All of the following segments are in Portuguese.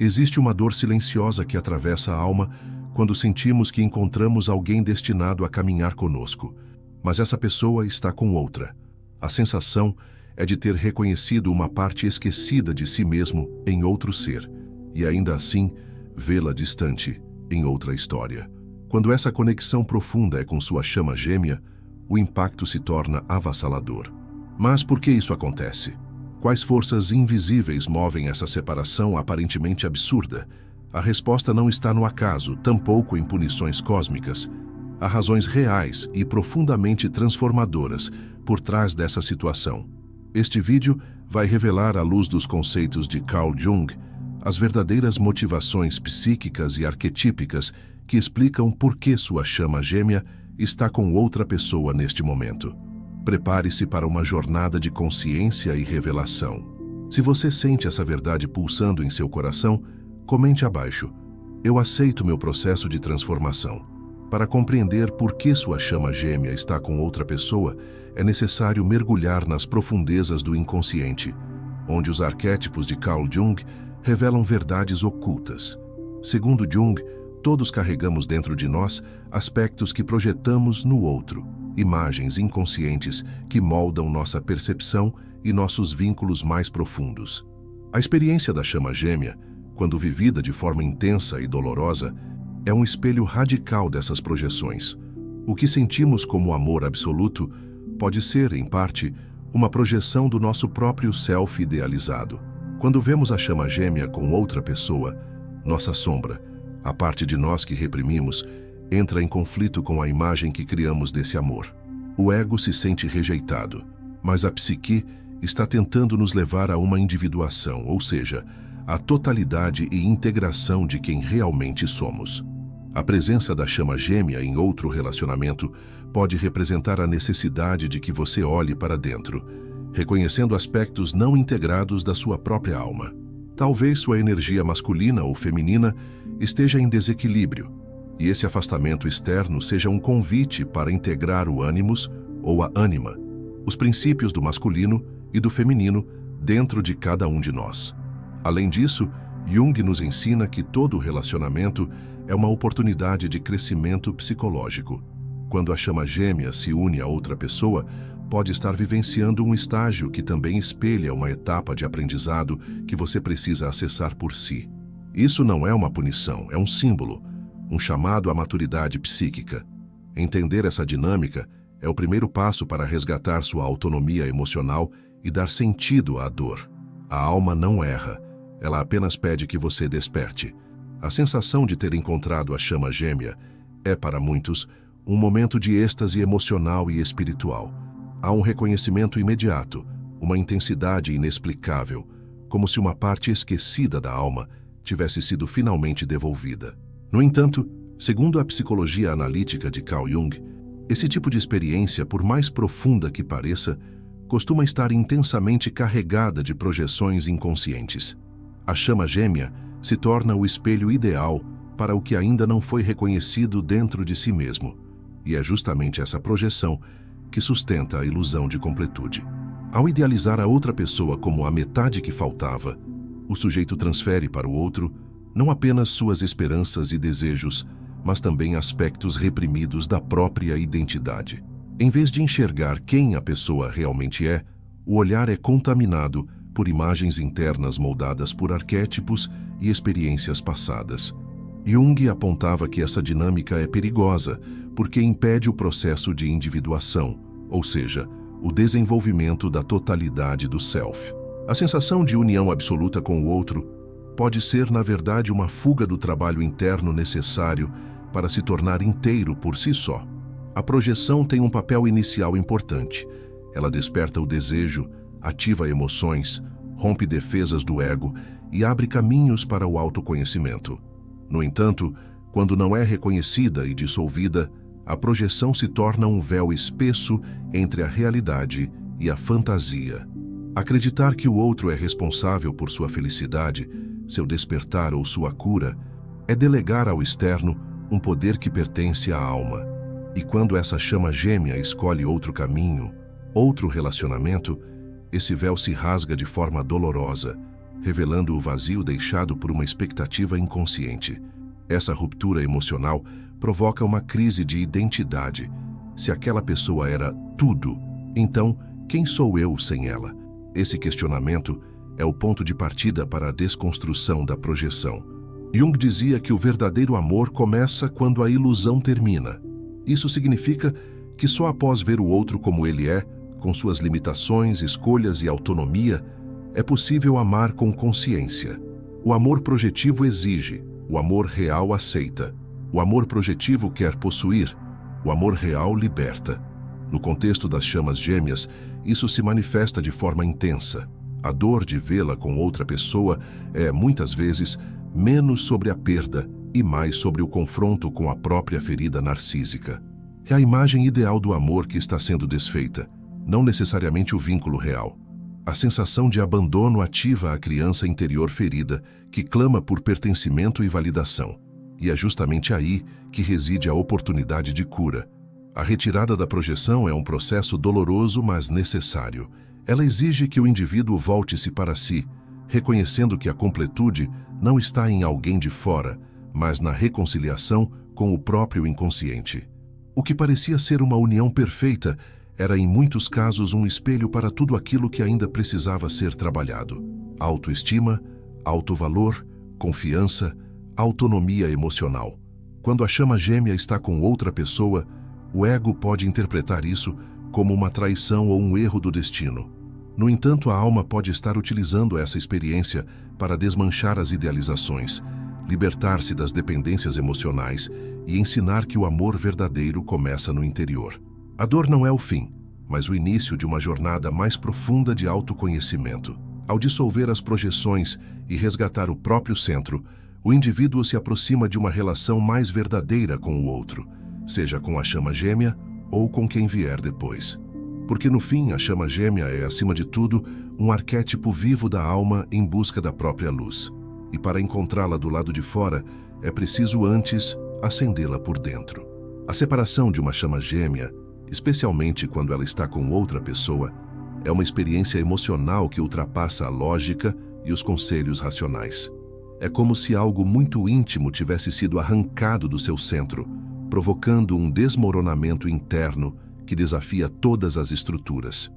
Existe uma dor silenciosa que atravessa a alma quando sentimos que encontramos alguém destinado a caminhar conosco, mas essa pessoa está com outra. A sensação é de ter reconhecido uma parte esquecida de si mesmo em outro ser, e ainda assim vê-la distante em outra história. Quando essa conexão profunda é com sua chama gêmea, o impacto se torna avassalador. Mas por que isso acontece? Quais forças invisíveis movem essa separação aparentemente absurda? A resposta não está no acaso, tampouco em punições cósmicas. Há razões reais e profundamente transformadoras por trás dessa situação. Este vídeo vai revelar, à luz dos conceitos de Carl Jung, as verdadeiras motivações psíquicas e arquetípicas que explicam por que sua chama gêmea está com outra pessoa neste momento. Prepare-se para uma jornada de consciência e revelação. Se você sente essa verdade pulsando em seu coração, comente abaixo: eu aceito meu processo de transformação. Para compreender por que sua chama gêmea está com outra pessoa, é necessário mergulhar nas profundezas do inconsciente, onde os arquétipos de Carl Jung revelam verdades ocultas. Segundo Jung, todos carregamos dentro de nós aspectos que projetamos no outro, imagens inconscientes que moldam nossa percepção e nossos vínculos mais profundos. A experiência da chama gêmea, quando vivida de forma intensa e dolorosa, é um espelho radical dessas projeções. O que sentimos como amor absoluto pode ser, em parte, uma projeção do nosso próprio self idealizado. Quando vemos a chama gêmea com outra pessoa, nossa sombra, a parte de nós que reprimimos, entra em conflito com a imagem que criamos desse amor. O ego se sente rejeitado, mas a psique está tentando nos levar a uma individuação, ou seja, a totalidade e integração de quem realmente somos. A presença da chama gêmea em outro relacionamento pode representar a necessidade de que você olhe para dentro, reconhecendo aspectos não integrados da sua própria alma. Talvez sua energia masculina ou feminina esteja em desequilíbrio, e esse afastamento externo seja um convite para integrar o ânimos ou a ânima, os princípios do masculino e do feminino dentro de cada um de nós. Além disso, Jung nos ensina que todo relacionamento é uma oportunidade de crescimento psicológico. Quando a chama gêmea se une a outra pessoa, pode estar vivenciando um estágio que também espelha uma etapa de aprendizado que você precisa acessar por si. Isso não é uma punição, é um símbolo, um chamado à maturidade psíquica. Entender essa dinâmica é o primeiro passo para resgatar sua autonomia emocional e dar sentido à dor. A alma não erra, ela apenas pede que você desperte. A sensação de ter encontrado a chama gêmea é, para muitos, um momento de êxtase emocional e espiritual. Há um reconhecimento imediato, uma intensidade inexplicável, como se uma parte esquecida da alma tivesse sido finalmente devolvida. No entanto, segundo a psicologia analítica de Carl Jung, esse tipo de experiência, por mais profunda que pareça, costuma estar intensamente carregada de projeções inconscientes. A chama gêmea se torna o espelho ideal para o que ainda não foi reconhecido dentro de si mesmo, e é justamente essa projeção que sustenta a ilusão de completude. Ao idealizar a outra pessoa como a metade que faltava, o sujeito transfere para o outro não apenas suas esperanças e desejos, mas também aspectos reprimidos da própria identidade. Em vez de enxergar quem a pessoa realmente é, o olhar é contaminado por imagens internas moldadas por arquétipos e experiências passadas. Jung apontava que essa dinâmica é perigosa porque impede o processo de individuação, ou seja, o desenvolvimento da totalidade do self. A sensação de união absoluta com o outro pode ser, na verdade, uma fuga do trabalho interno necessário para se tornar inteiro por si só. A projeção tem um papel inicial importante. Ela desperta o desejo, ativa emoções, rompe defesas do ego e abre caminhos para o autoconhecimento. No entanto, quando não é reconhecida e dissolvida, a projeção se torna um véu espesso entre a realidade e a fantasia. Acreditar que o outro é responsável por sua felicidade, seu despertar ou sua cura, é delegar ao externo um poder que pertence à alma. E quando essa chama gêmea escolhe outro caminho, outro relacionamento, esse véu se rasga de forma dolorosa, revelando o vazio deixado por uma expectativa inconsciente. Essa ruptura emocional provoca uma crise de identidade. Se aquela pessoa era tudo, então quem sou eu sem ela? Esse questionamento é o ponto de partida para a desconstrução da projeção. Jung dizia que o verdadeiro amor começa quando a ilusão termina. Isso significa que só após ver o outro como ele é, com suas limitações, escolhas e autonomia, é possível amar com consciência. O amor projetivo exige, o amor real aceita. O amor projetivo quer possuir, o amor real liberta. No contexto das chamas gêmeas, isso se manifesta de forma intensa. A dor de vê-la com outra pessoa é, muitas vezes, menos sobre a perda e mais sobre o confronto com a própria ferida narcísica. É a imagem ideal do amor que está sendo desfeita, não necessariamente o vínculo real. A sensação de abandono ativa a criança interior ferida, que clama por pertencimento e validação. E é justamente aí que reside a oportunidade de cura. A retirada da projeção é um processo doloroso, mas necessário. Ela exige que o indivíduo volte-se para si, reconhecendo que a completude não está em alguém de fora, mas na reconciliação com o próprio inconsciente. O que parecia ser uma união perfeita era, em muitos casos, um espelho para tudo aquilo que ainda precisava ser trabalhado. Autoestima, autovalor, confiança, autonomia emocional. Quando a chama gêmea está com outra pessoa, o ego pode interpretar isso como uma traição ou um erro do destino. No entanto, a alma pode estar utilizando essa experiência para desmanchar as idealizações, libertar-se das dependências emocionais e ensinar que o amor verdadeiro começa no interior. A dor não é o fim, mas o início de uma jornada mais profunda de autoconhecimento. Ao dissolver as projeções e resgatar o próprio centro, o indivíduo se aproxima de uma relação mais verdadeira com o outro, seja com a chama gêmea ou com quem vier depois. Porque no fim, a chama gêmea é, acima de tudo, um arquétipo vivo da alma em busca da própria luz. E para encontrá-la do lado de fora, é preciso antes acendê-la por dentro. A separação de uma chama gêmea, especialmente quando ela está com outra pessoa, é uma experiência emocional que ultrapassa a lógica e os conselhos racionais. É como se algo muito íntimo tivesse sido arrancado do seu centro, provocando um desmoronamento interno que desafia todas as estruturas.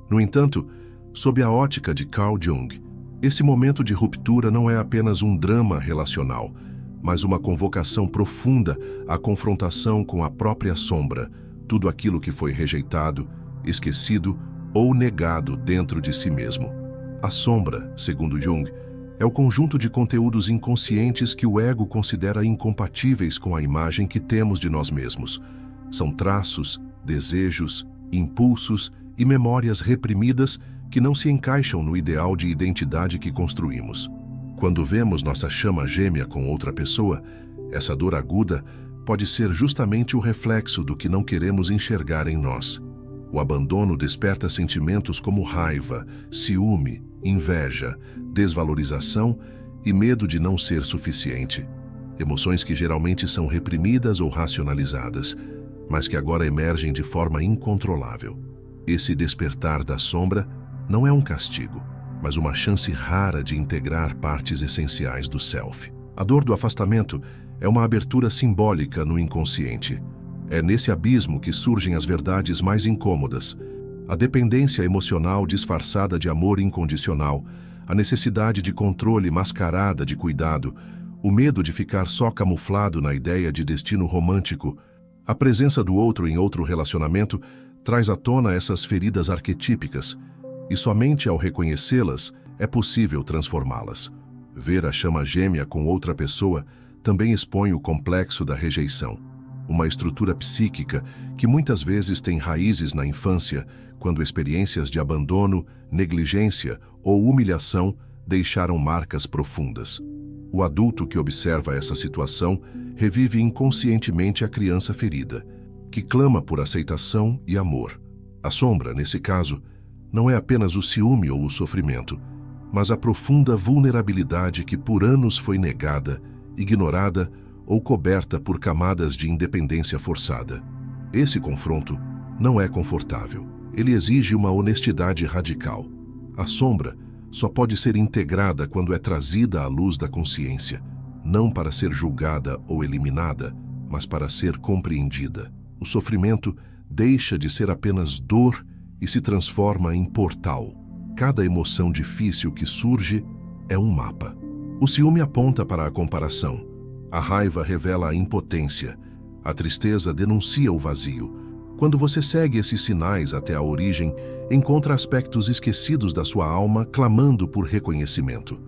No entanto, sob a ótica de Carl Jung, esse momento de ruptura não é apenas um drama relacional, mas uma convocação profunda à confrontação com a própria sombra, tudo aquilo que foi rejeitado, esquecido ou negado dentro de si mesmo. A sombra, segundo Jung, é o conjunto de conteúdos inconscientes que o ego considera incompatíveis com a imagem que temos de nós mesmos. São traços, desejos, impulsos e memórias reprimidas que não se encaixam no ideal de identidade que construímos. Quando vemos nossa chama gêmea com outra pessoa, essa dor aguda pode ser justamente o reflexo do que não queremos enxergar em nós. O abandono desperta sentimentos como raiva, ciúme, inveja, desvalorização e medo de não ser suficiente. Emoções que geralmente são reprimidas ou racionalizadas, mas que agora emergem de forma incontrolável. Esse despertar da sombra não é um castigo, mas uma chance rara de integrar partes essenciais do self. A dor do afastamento é uma abertura simbólica no inconsciente. É nesse abismo que surgem as verdades mais incômodas. A dependência emocional disfarçada de amor incondicional, a necessidade de controle mascarada de cuidado, o medo de ficar só camuflado na ideia de destino romântico. A presença do outro em outro relacionamento traz à tona essas feridas arquetípicas, e somente ao reconhecê-las é possível transformá-las. Ver a chama gêmea com outra pessoa também expõe o complexo da rejeição, uma estrutura psíquica que muitas vezes tem raízes na infância, quando experiências de abandono, negligência ou humilhação deixaram marcas profundas. O adulto que observa essa situação revive inconscientemente a criança ferida, que clama por aceitação e amor. A sombra, nesse caso, não é apenas o ciúme ou o sofrimento, mas a profunda vulnerabilidade que por anos foi negada, ignorada ou coberta por camadas de independência forçada. Esse confronto não é confortável. Ele exige uma honestidade radical. A sombra só pode ser integrada quando é trazida à luz da consciência, não para ser julgada ou eliminada, mas para ser compreendida. O sofrimento deixa de ser apenas dor e se transforma em portal. Cada emoção difícil que surge é um mapa. O ciúme aponta para a comparação. A raiva revela a impotência. A tristeza denuncia o vazio. Quando você segue esses sinais até a origem, encontra aspectos esquecidos da sua alma clamando por reconhecimento.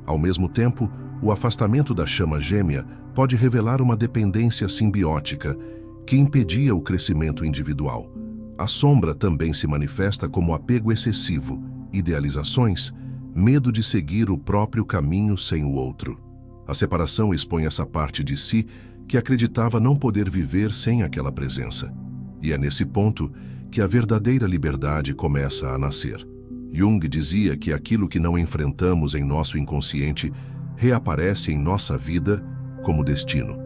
Ao mesmo tempo, o afastamento da chama gêmea pode revelar uma dependência simbiótica que impedia o crescimento individual. A sombra também se manifesta como apego excessivo, idealizações, medo de seguir o próprio caminho sem o outro. A separação expõe essa parte de si que acreditava não poder viver sem aquela presença. E é nesse ponto que a verdadeira liberdade começa a nascer. Jung dizia que aquilo que não enfrentamos em nosso inconsciente reaparece em nossa vida como destino.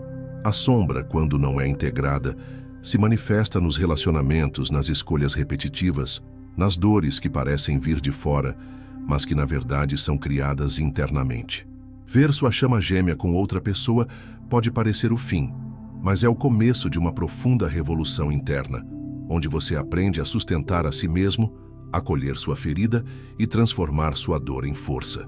A sombra, quando não é integrada, se manifesta nos relacionamentos, nas escolhas repetitivas, nas dores que parecem vir de fora, mas que na verdade são criadas internamente. Ver sua chama gêmea com outra pessoa pode parecer o fim, mas é o começo de uma profunda revolução interna, onde você aprende a sustentar a si mesmo, acolher sua ferida e transformar sua dor em força.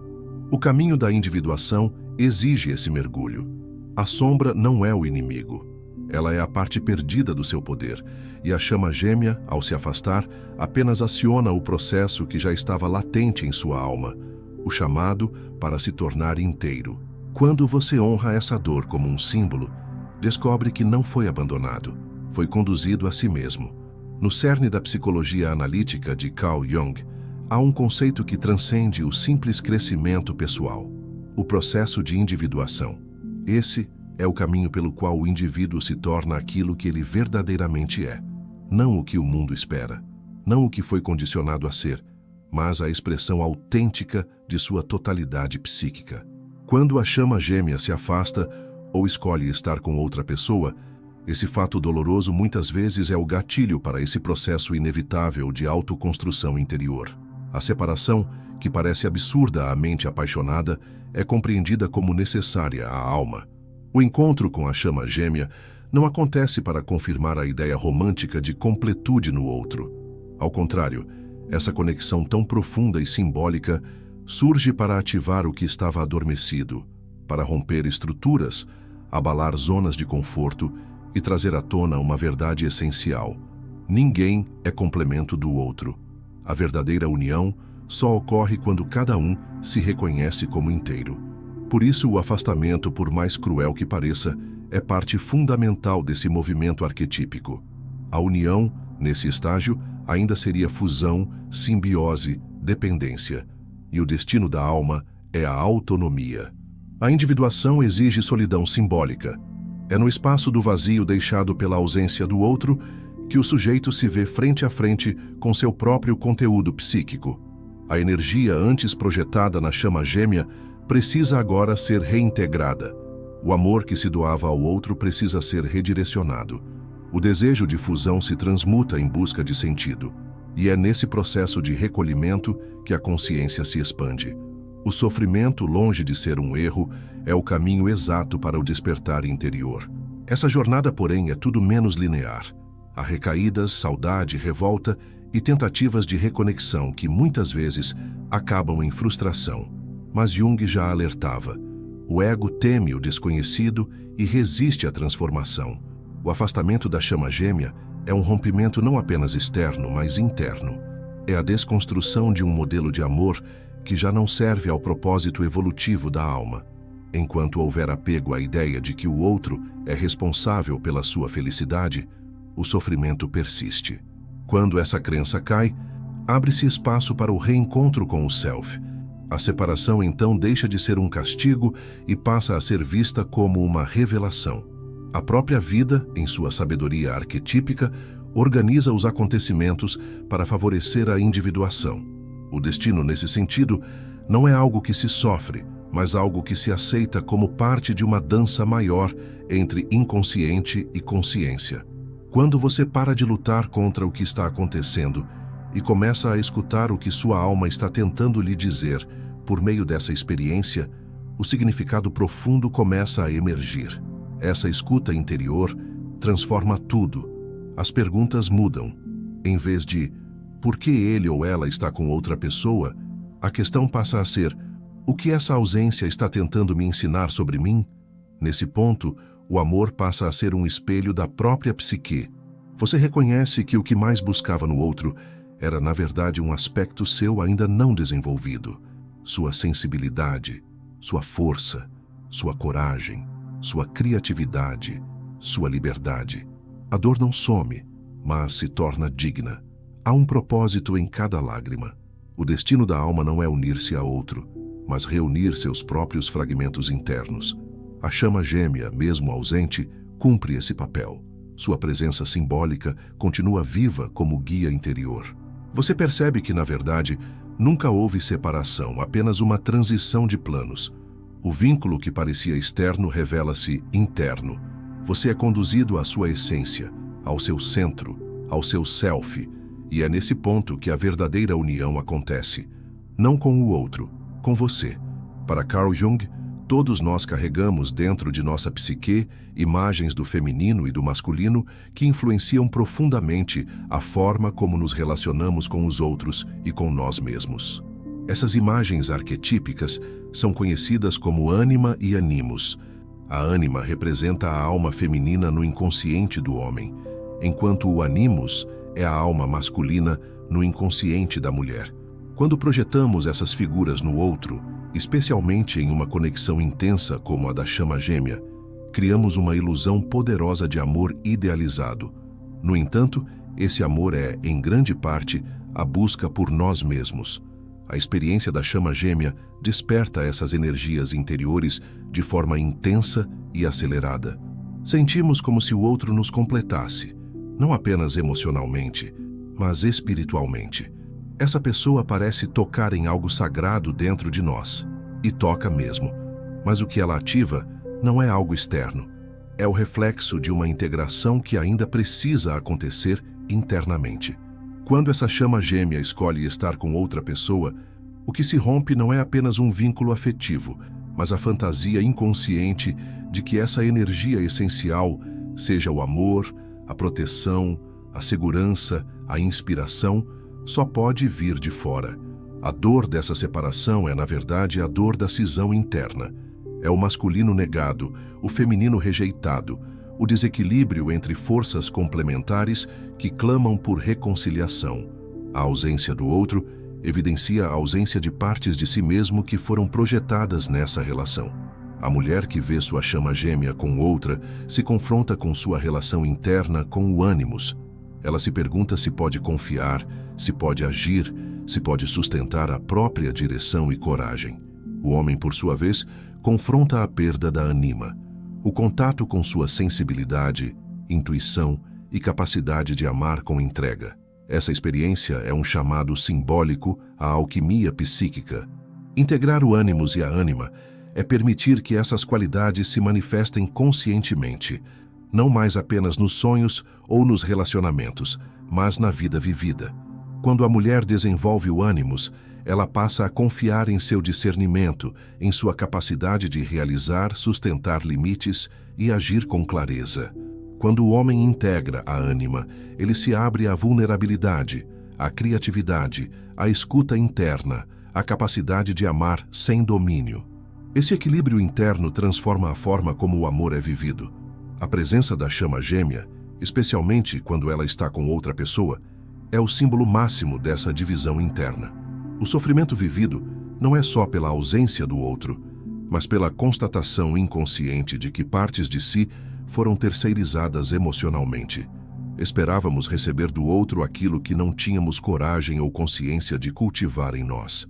O caminho da individuação exige esse mergulho. A sombra não é o inimigo. Ela é a parte perdida do seu poder, e a chama gêmea, ao se afastar, apenas aciona o processo que já estava latente em sua alma, o chamado para se tornar inteiro. Quando você honra essa dor como um símbolo, descobre que não foi abandonado, foi conduzido a si mesmo. No cerne da psicologia analítica de Carl Jung, há um conceito que transcende o simples crescimento pessoal: o processo de individuação. Esse é o caminho pelo qual o indivíduo se torna aquilo que ele verdadeiramente é. Não o que o mundo espera, não o que foi condicionado a ser, mas a expressão autêntica de sua totalidade psíquica. Quando a chama gêmea se afasta ou escolhe estar com outra pessoa, esse fato doloroso muitas vezes é o gatilho para esse processo inevitável de autoconstrução interior. A separação, que parece absurda à mente apaixonada, é compreendida como necessária à alma. O encontro com a chama gêmea não acontece para confirmar a ideia romântica de completude no outro. Ao contrário, essa conexão tão profunda e simbólica surge para ativar o que estava adormecido, para romper estruturas, abalar zonas de conforto e trazer à tona uma verdade essencial. Ninguém é complemento do outro. A verdadeira união só ocorre quando cada um se reconhece como inteiro. Por isso, o afastamento, por mais cruel que pareça, é parte fundamental desse movimento arquetípico. A união, nesse estágio, ainda seria fusão, simbiose, dependência. E o destino da alma é a autonomia. A individuação exige solidão simbólica. É no espaço do vazio deixado pela ausência do outro que o sujeito se vê frente a frente com seu próprio conteúdo psíquico. A energia antes projetada na chama gêmea precisa agora ser reintegrada. O amor que se doava ao outro precisa ser redirecionado. O desejo de fusão se transmuta em busca de sentido. E é nesse processo de recolhimento que a consciência se expande. O sofrimento, longe de ser um erro, é o caminho exato para o despertar interior. Essa jornada, porém, é tudo menos linear. Há recaídas, saudade, revolta e tentativas de reconexão que, muitas vezes, acabam em frustração. Mas Jung já alertava. O ego teme o desconhecido e resiste à transformação. O afastamento da chama gêmea é um rompimento não apenas externo, mas interno. É a desconstrução de um modelo de amor que já não serve ao propósito evolutivo da alma. Enquanto houver apego à ideia de que o outro é responsável pela sua felicidade, o sofrimento persiste. Quando essa crença cai, abre-se espaço para o reencontro com o self. A separação então deixa de ser um castigo e passa a ser vista como uma revelação. A própria vida, em sua sabedoria arquetípica, organiza os acontecimentos para favorecer a individuação. O destino, nesse sentido, não é algo que se sofre, mas algo que se aceita como parte de uma dança maior entre inconsciente e consciência. Quando você para de lutar contra o que está acontecendo e começa a escutar o que sua alma está tentando lhe dizer, Por meio dessa experiência, o significado profundo começa a emergir. Essa escuta interior transforma tudo. As perguntas mudam. Em vez de por que ele ou ela está com outra pessoa, a questão passa a ser: o que essa ausência está tentando me ensinar sobre mim? Nesse ponto, o amor passa a ser um espelho da própria psique. Você reconhece que o que mais buscava no outro era, na verdade, um aspecto seu ainda não desenvolvido. Sua sensibilidade, sua força, sua coragem, sua criatividade, sua liberdade. A dor não some, mas se torna digna. Há um propósito em cada lágrima. O destino da alma não é unir-se a outro, mas reunir seus próprios fragmentos internos. A chama gêmea, mesmo ausente, cumpre esse papel. Sua presença simbólica continua viva como guia interior. Você percebe que, na verdade, nunca houve separação, apenas uma transição de planos. O vínculo que parecia externo revela-se interno. Você é conduzido à sua essência, ao seu centro, ao seu self, e é nesse ponto que a verdadeira união acontece. Não com o outro, com você. Para Carl Jung, todos nós carregamos dentro de nossa psique imagens do feminino e do masculino que influenciam profundamente a forma como nos relacionamos com os outros e com nós mesmos. Essas imagens arquetípicas são conhecidas como ânima e animus. A ânima representa a alma feminina no inconsciente do homem, enquanto o animus é a alma masculina no inconsciente da mulher. Quando projetamos essas figuras no outro, especialmente em uma conexão intensa como a da chama gêmea, criamos uma ilusão poderosa de amor idealizado. No entanto, esse amor é, em grande parte, a busca por nós mesmos. A experiência da chama gêmea desperta essas energias interiores de forma intensa e acelerada. Sentimos como se o outro nos completasse, não apenas emocionalmente, mas espiritualmente. Essa pessoa parece tocar em algo sagrado dentro de nós, e toca mesmo. Mas o que ela ativa não é algo externo. É o reflexo de uma integração que ainda precisa acontecer internamente. Quando essa chama gêmea escolhe estar com outra pessoa, o que se rompe não é apenas um vínculo afetivo, mas a fantasia inconsciente de que essa energia essencial, seja o amor, a proteção, a segurança, a inspiração, só pode vir de fora. A dor dessa separação é, na verdade, a dor da cisão interna. É o masculino negado, o feminino rejeitado, o desequilíbrio entre forças complementares que clamam por reconciliação. A ausência do outro evidencia a ausência de partes de si mesmo que foram projetadas nessa relação. A mulher que vê sua chama gêmea com outra se confronta com sua relação interna com o ânimos. Ela se pergunta se pode confiar, se pode agir, se pode sustentar a própria direção e coragem. O homem, por sua vez, confronta a perda da anima, o contato com sua sensibilidade, intuição e capacidade de amar com entrega. Essa experiência é um chamado simbólico à alquimia psíquica. Integrar o ânimos e a ânima é permitir que essas qualidades se manifestem conscientemente, não mais apenas nos sonhos ou nos relacionamentos, mas na vida vivida. Quando a mulher desenvolve o ânimos, ela passa a confiar em seu discernimento, em sua capacidade de realizar, sustentar limites e agir com clareza. Quando o homem integra a ânima, ele se abre à vulnerabilidade, à criatividade, à escuta interna, à capacidade de amar sem domínio. Esse equilíbrio interno transforma a forma como o amor é vivido. A presença da chama gêmea, especialmente quando ela está com outra pessoa, é o símbolo máximo dessa divisão interna. O sofrimento vivido não é só pela ausência do outro, mas pela constatação inconsciente de que partes de si foram terceirizadas emocionalmente. Esperávamos receber do outro aquilo que não tínhamos coragem ou consciência de cultivar em nós.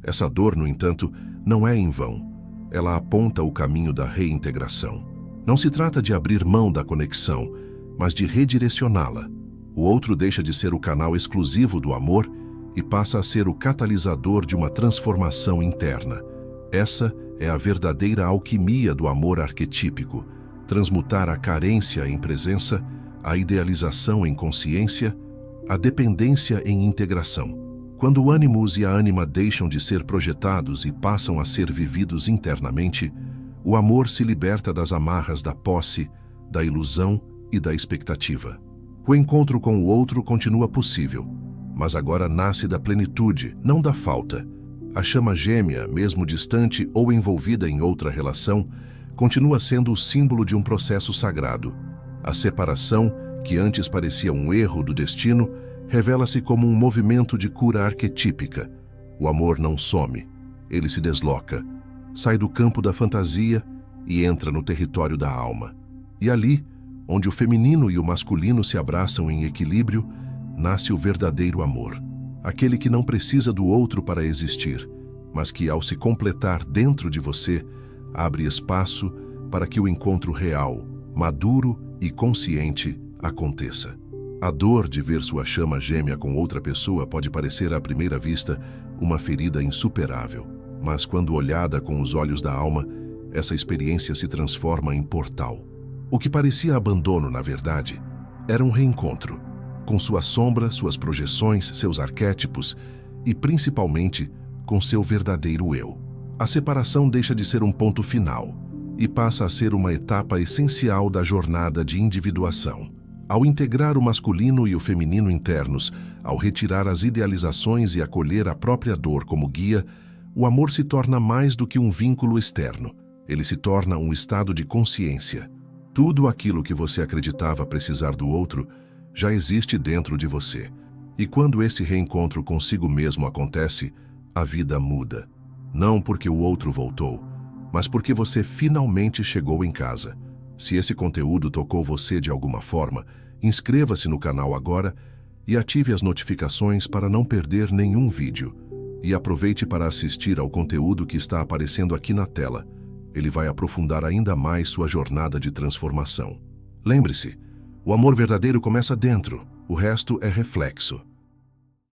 Essa dor, no entanto, não é em vão. Ela aponta o caminho da reintegração. Não se trata de abrir mão da conexão, mas de redirecioná-la. O outro deixa de ser o canal exclusivo do amor e passa a ser o catalisador de uma transformação interna. Essa é a verdadeira alquimia do amor arquetípico: transmutar a carência em presença, a idealização em consciência, a dependência em integração. Quando o ânimos e a ânima deixam de ser projetados e passam a ser vividos internamente, o amor se liberta das amarras da posse, da ilusão e da expectativa. O encontro com o outro continua possível, mas agora nasce da plenitude, não da falta. A chama gêmea, mesmo distante ou envolvida em outra relação, continua sendo o símbolo de um processo sagrado. A separação, que antes parecia um erro do destino, revela-se como um movimento de cura arquetípica. O amor não some, ele se desloca, sai do campo da fantasia e entra no território da alma. E ali, onde o feminino e o masculino se abraçam em equilíbrio, nasce o verdadeiro amor. Aquele que não precisa do outro para existir, mas que, ao se completar dentro de você, abre espaço para que o encontro real, maduro e consciente aconteça. A dor de ver sua chama gêmea com outra pessoa pode parecer à primeira vista uma ferida insuperável, mas quando olhada com os olhos da alma, essa experiência se transforma em portal. O que parecia abandono, na verdade, era um reencontro, com sua sombra, suas projeções, seus arquétipos e, principalmente, com seu verdadeiro eu. A separação deixa de ser um ponto final e passa a ser uma etapa essencial da jornada de individuação. Ao integrar o masculino e o feminino internos, ao retirar as idealizações e acolher a própria dor como guia, o amor se torna mais do que um vínculo externo. Ele se torna um estado de consciência. Tudo aquilo que você acreditava precisar do outro já existe dentro de você. E quando esse reencontro consigo mesmo acontece, a vida muda. Não porque o outro voltou, mas porque você finalmente chegou em casa. Se esse conteúdo tocou você de alguma forma, inscreva-se no canal agora e ative as notificações para não perder nenhum vídeo. E aproveite para assistir ao conteúdo que está aparecendo aqui na tela. Ele vai aprofundar ainda mais sua jornada de transformação. Lembre-se, o amor verdadeiro começa dentro, o resto é reflexo.